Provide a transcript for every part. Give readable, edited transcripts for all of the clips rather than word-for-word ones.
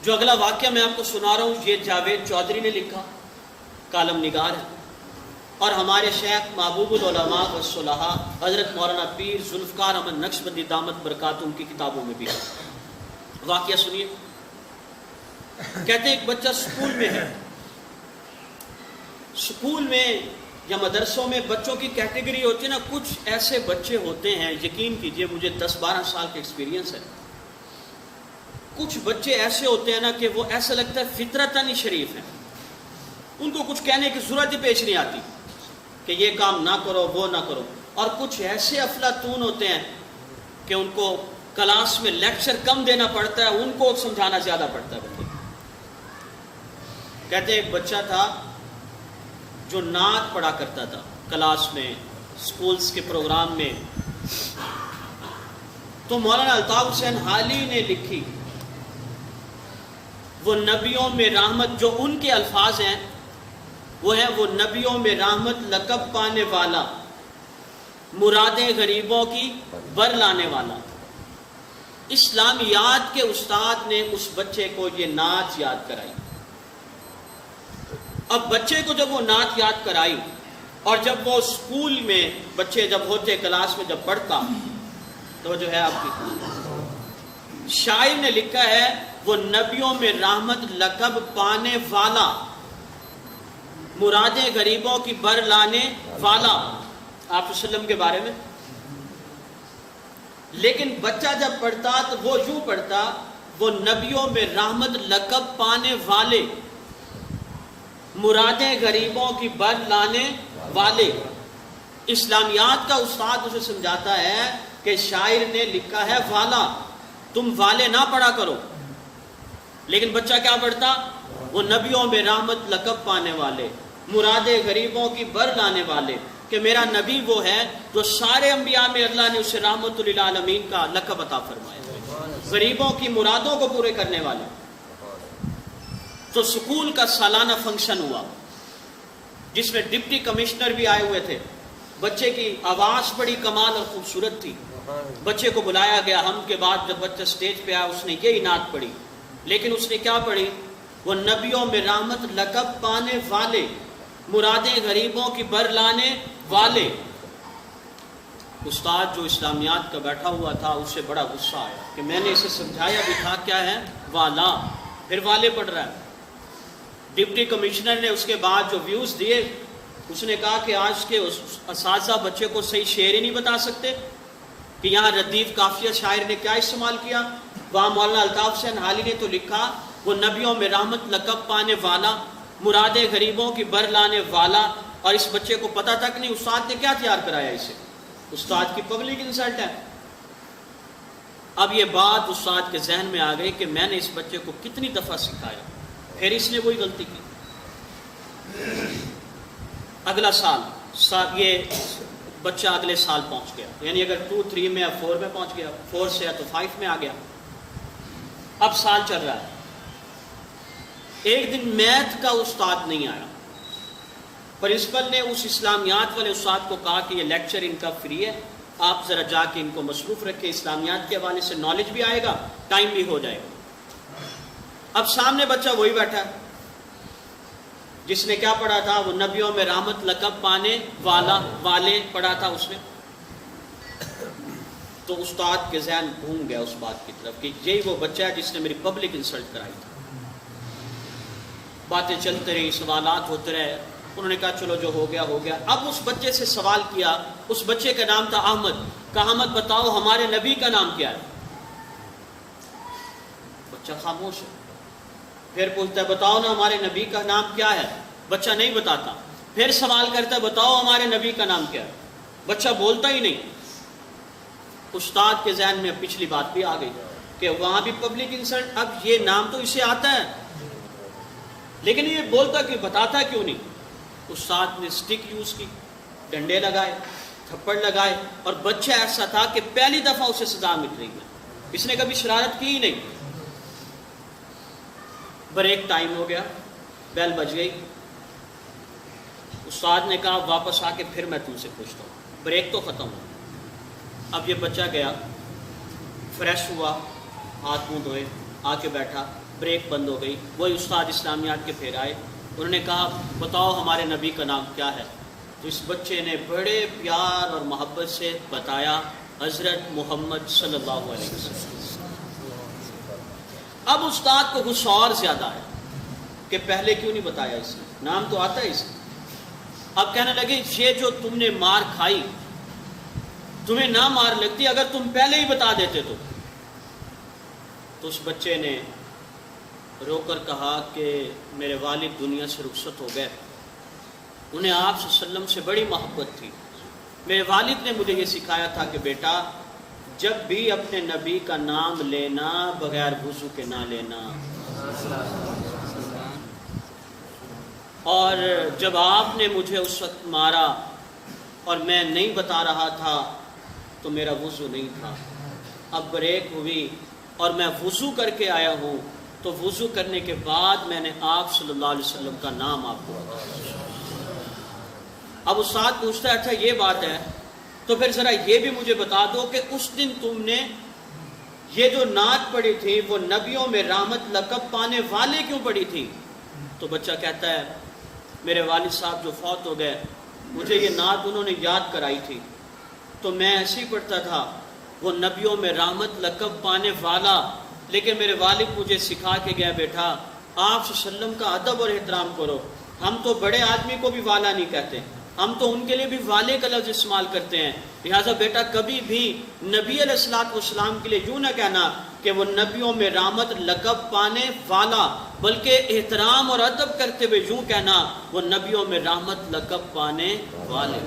جو اگلا واقعہ میں آپ کو سنا رہا ہوں یہ جاوید چودھری نے لکھا، کالم نگار ہے، اور ہمارے شیخ محبوب العلماء والصلحاء حضرت مولانا پیر ذوالفقار احمد نقشبندی دامت برکاتہم کی کتابوں میں بھی ہے۔ واقعہ سنیے۔ کہتے ہیں ایک بچہ سکول میں ہے، سکول میں یا مدرسوں میں بچوں کی کیٹیگری ہوتی ہے نا، کچھ ایسے بچے ہوتے ہیں، یقین کیجئے مجھے 10-12 سال کا ایکسپیرینس ہے، کچھ بچے ایسے ہوتے ہیں نا کہ وہ ایسا لگتا ہے فطرتاً ہی شریف ہیں، ان کو کچھ کہنے کی ضرورت ہی پیش نہیں آتی کہ یہ کام نہ کرو وہ نہ کرو، اور کچھ ایسے افلاطون ہوتے ہیں کہ ان کو کلاس میں لیکچر کم دینا پڑتا ہے، ان کو سمجھانا زیادہ پڑتا ہے بندے۔ کہتے ہیں ایک بچہ تھا جو نعت پڑھا کرتا تھا کلاس میں، سکولز کے پروگرام میں، تو مولانا الطاف حسین حالی نے لکھی، وہ نبیوں میں رحمت، جو ان کے الفاظ ہیں وہ ہیں، وہ نبیوں میں رحمت لقب پانے والا، مرادیں غریبوں کی بر لانے والا۔ اسلامیات کے استاد نے اس بچے کو یہ نعت یاد کرائی۔ اب بچے کو جب وہ نعت یاد کرائی، اور جب وہ اسکول میں بچے جب ہوتے کلاس میں جب پڑھتا، تو جو ہے آپ کی شاعر نے لکھا ہے، وہ نبیوں میں رحمت لقب پانے والا، مرادیں غریبوں کی بر لانے والا، آپ وسلم کے بارے میں۔ لیکن بچہ جب پڑھتا تو وہ یوں پڑھتا، وہ نبیوں میں رحمت لقب پانے والے، مرادیں غریبوں کی بر لانے والے۔ اسلامیات کا استاد اسے سمجھاتا ہے کہ شاعر نے لکھا ہے والا، تم والے نہ پڑھا کرو، لیکن بچہ کیا پڑھتا، وہ نبیوں میں رحمت لقب پانے والے، مرادیں غریبوں کی بر لانے والے، کہ میرا نبی وہ ہے جو سارے انبیاء میں اللہ نے اسے رحمت للعالمین کا لقب عطا فرمایا، غریبوں کی مرادوں کو پورے کرنے والے۔ تو سکول کا سالانہ فنکشن ہوا جس میں ڈپٹی کمشنر بھی آئے ہوئے تھے، بچے کی آواز بڑی کمال اور خوبصورت تھی، بچے کو بلایا گیا، ہم کے بعد جب بچہ سٹیج پہ آیا اس نے یہی نعت پڑھی، لیکن اس نے کیا پڑھی، وہ نبیوں میں رحمت لقب پانے والے، مرادیں غریبوں کی بر لانے والے۔ استاد جو اسلامیات کا بیٹھا ہوا تھا اسے بڑا غصہ آیا کہ میں نے اسے سمجھایا بھی تھا کیا ہے، والا، پھر والے پڑھ رہا ہے۔ ڈپٹی کمشنر نے اس کے بعد جو ویوز دیے، اس نے کہا کہ آج کے اساتذہ بچے کو صحیح شعر ہی نہیں بتا سکتے کہ یہاں ردیف قافیہ شاعر نے کیا استعمال کیا۔ وہاں مولانا الطاف حسین حالی نے تو لکھا، وہ نبیوں میں رحمت لقب پانے والا، مرادیں غریبوں کی بر لانے والا، اور اس بچے کو پتہ تک نہیں استاد نے کیا تیار کرایا اسے۔ استاد کی پبلک انسلٹ ہے۔ اب یہ بات استاد کے ذہن میں آ گئی کہ میں نے اس بچے کو کتنی دفعہ سکھایا، پھر اس نے وہی غلطی کی۔ اگلا سال یہ بچہ اگلے سال پہنچ گیا، یعنی اگر 2-3 میں یا 4 میں پہنچ گیا، 4 سے یا تو 5 میں آ گیا۔ اب سال چل رہا ہے، ایک دن میتھ کا استاد نہیں آیا، پرنسپل نے اس اسلامیات والے استاد کو کہا کہ یہ لیکچر ان کا فری ہے، آپ ذرا جا کے ان کو مصروف رکھیں، اسلامیات کے حوالے سے نالج بھی آئے گا، ٹائم بھی ہو جائے گا۔ اب سامنے بچہ وہی بیٹھا ہے جس نے کیا پڑھا تھا، وہ نبیوں میں رحمت لقب پانے والا، والے پڑھا تھا اس نے۔ تو استاد کے ذہن گھوم گیا اس بات کی طرف کہ یہی وہ بچہ ہے جس نے میری پبلک انسلٹ کرائی تھی۔ باتیں چلتے رہی، سوالات ہوتے رہے، انہوں نے کہا چلو جو ہو گیا ہو گیا۔ اب اس بچے سے سوال کیا، اس بچے کا نام تھا احمد، کہا احمد بتاؤ ہمارے نبی کا نام کیا ہے؟ بچہ خاموش ہے۔ پھر پوچھتا ہے بتاؤ نا ہمارے نبی کا نام کیا ہے؟ بچہ نہیں بتاتا۔ پھر سوال کرتا ہے بتاؤ ہمارے نبی کا نام کیا ہے؟ بچہ بولتا ہی نہیں۔ استاد کے ذہن میں پچھلی بات بھی آ گئی کہ وہاں بھی پبلک انسلٹ، اب یہ نام تو اسے آتا ہے لیکن یہ بولتا کہ بتاتا کیوں نہیں؟ استاد نے سٹک یوز کی، ڈنڈے لگائے، تھپڑ لگائے، اور بچہ ایسا تھا کہ پہلی دفعہ اسے سزا مل رہی ہے، اس نے کبھی شرارت کی ہی نہیں۔ بریک ٹائم ہو گیا، بیل بج گئی، استاد نے کہا واپس آ کے پھر میں تم سے پوچھتا ہوں، بریک تو ختم ہو۔ اب یہ بچہ گیا، فریش ہوا، ہاتھ منہ دھوئے، آ کے بیٹھا، بریک بند ہو گئی. وہی استاد اسلامیات کے پھر آئے, انہوں نے کہا بتاؤ ہمارے نبی کا نام کیا ہے؟ تو اس بچے نے بڑے پیار اور محبت سے بتایا حضرت محمد صلی اللہ علیہ وسلم. اب استاد کو غصہ اور زیادہ ہے کہ پہلے کیوں نہیں بتایا اس نے, نام تو آتا ہے اس نے. اب کہنے لگے یہ جو تم نے مار کھائی تمہیں نہ مار لگتی اگر تم پہلے ہی بتا دیتے تو اس بچے نے رو کر کہا کہ میرے والد دنیا سے رخصت ہو گئے, انہیں آپ صلی اللہ علیہ وسلم سے بڑی محبت تھی. میرے والد نے مجھے یہ سکھایا تھا کہ بیٹا جب بھی اپنے نبی کا نام لینا بغیر وضو کے نہ لینا, اور جب آپ نے مجھے اس وقت مارا اور میں نہیں بتا رہا تھا تو میرا وضو نہیں تھا. اب بریک ہوئی اور میں وضو کر کے آیا ہوں تو وضو کرنے کے بعد میں نے آپ صلی اللہ علیہ وسلم کا نام آپ کو بتایا. اب استاد پوچھتا ہے اچھا یہ بات ہے تو پھر ذرا یہ بھی مجھے بتا دو کہ اس دن تم نے یہ جو نعت پڑھی تھی وہ نبیوں میں رحمت لقب پانے والے کیوں پڑھی تھی؟ تو بچہ کہتا ہے میرے والد صاحب جو فوت ہو گئے مجھے یہ نعت انہوں نے یاد کرائی تھی تو میں ایسے ہی پڑھتا تھا وہ نبیوں میں رحمت لقب پانے والا, لیکن میرے والد مجھے سکھا کے گیا بیٹا آپ صلی اللہ علیہ وسلم کا ادب اور احترام کرو. ہم تو بڑے آدمی کو بھی والا نہیں کہتے, ہم تو ان کے لیے بھی والے کا لفظ استعمال کرتے ہیں. لہٰذا بیٹا کبھی بھی نبی علیہ الصلوۃ والسلام کے لیے یوں نہ کہنا کہ وہ نبیوں میں رحمت لقب پانے والا, بلکہ احترام اور ادب کرتے ہوئے یوں کہنا وہ نبیوں میں رحمت لقب پانے والے.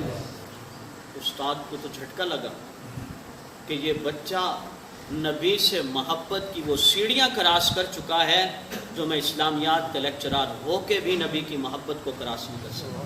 استاد کو تو جھٹکا لگا کہ یہ بچہ نبی سے محبت کی وہ سیڑھیاں کراس کر چکا ہے جو میں اسلامیات کا لیکچرار ہو کے بھی نبی کی محبت کو کراس نہیں کر سکتا.